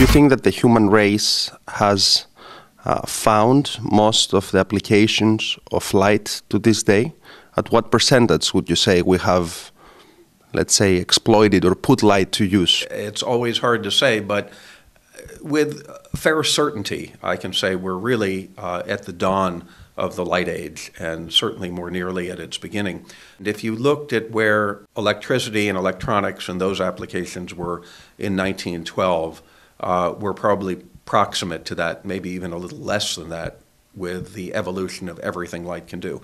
you think that the human race has found most of the applications of light to this day? At what percentage would you say we have, let's say, exploited or put light to use? It's always hard to say, but with fair certainty, I can say we're really at the dawn of the light age, and certainly more nearly at its beginning. And if you looked at where electricity and electronics and those applications were in 1912, we're probably proximate to that, maybe even a little less than that, with the evolution of everything light can do.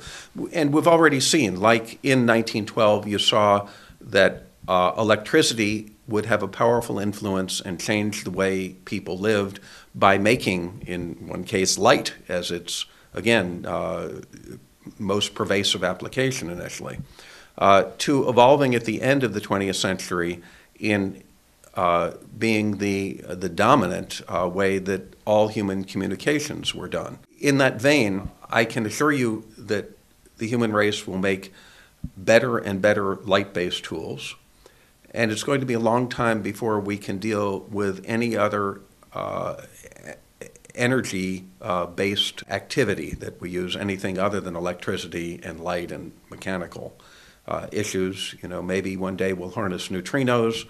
And we've already seen, like in 1912, you saw that electricity would have a powerful influence and change the way people lived by making, in one case, light as its, again, most pervasive application initially, to evolving at the end of the 20th century in being the dominant way that all human communications were done. In that vein, I can assure you that the human race will make better and better light-based tools, and it's going to be a long time before we can deal with any other energy-based activity that we use, anything other than electricity and light and mechanical issues. You know, maybe one day we'll harness neutrinos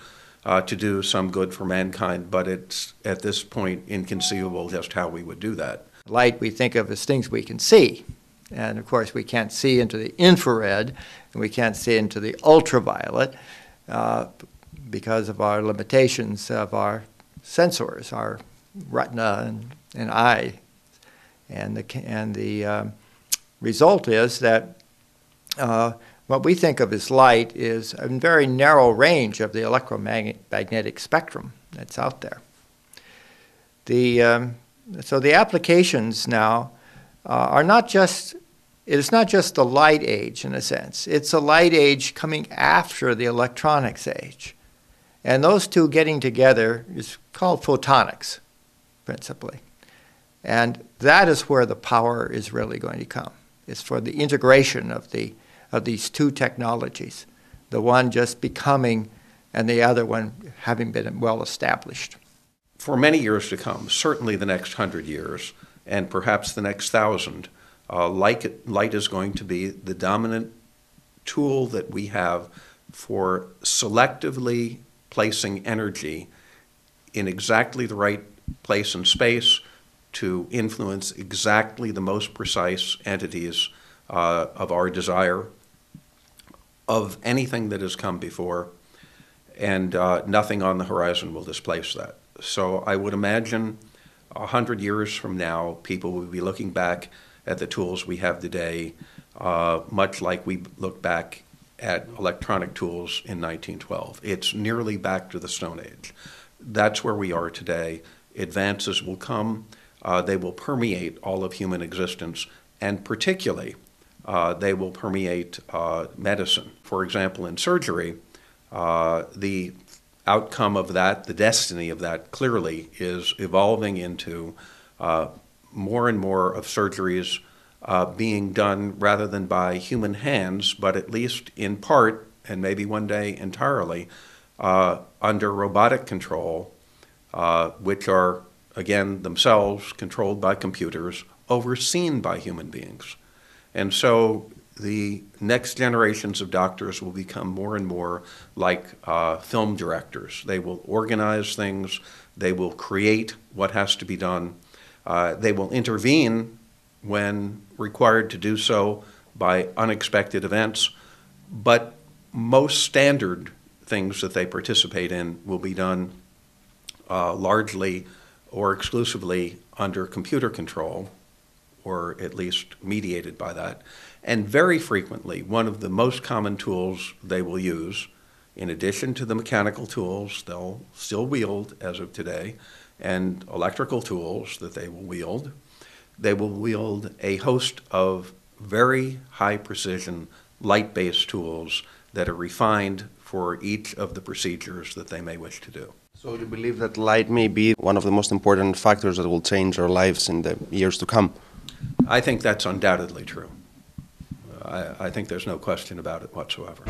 to do some good for mankind, but it's at this point inconceivable just how we would do that. Light we think of as things we can see, and of course we can't see into the infrared, and we can't see into the ultraviolet because of our limitations of our sensors, our retina and eye, and the result is that what we think of as light is a very narrow range of the electromagnetic spectrum that's out there. So the applications now are not just, it's not just the light age in a sense, it's a light age coming after the electronics age. And those two getting together is called photonics, principally. And that is where the power is really going to come. It's for the integration of these two technologies, the one just becoming and the other one having been well established. For many years to come, certainly the next 100 years, and perhaps the next 1,000, light is going to be the dominant tool that we have for selectively placing energy in exactly the right place and space to influence exactly the most precise entities of our desire of anything that has come before, and nothing on the horizon will displace that. So I would imagine 100 years from now, people will be looking back at the tools we have today, much like we look back at electronic tools in 1912. It's nearly back to the Stone Age. That's where we are today. Advances will come. They will permeate all of human existence, and particularly they will permeate medicine. For example, in surgery, the outcome of that, the destiny of that, clearly is evolving into more and more of surgeries being done rather than by human hands, but at least in part, and maybe one day entirely, under robotic control, which are, again, themselves controlled by computers, overseen by human beings. And so the next generations of doctors will become more and more like film directors. They will organize things. They will create what has to be done. They will intervene when required to do so by unexpected events. But most standard things that they participate in will be done largely or exclusively under computer control, or at least mediated by that. And very frequently, one of the most common tools they will use, in addition to the mechanical tools they'll still wield as of today, and electrical tools that they will wield a host of very high precision light-based tools that are refined for each of the procedures that they may wish to do. So you believe that light may be one of the most important factors that will change our lives in the years to come? I think that's undoubtedly true. I think there's no question about it whatsoever.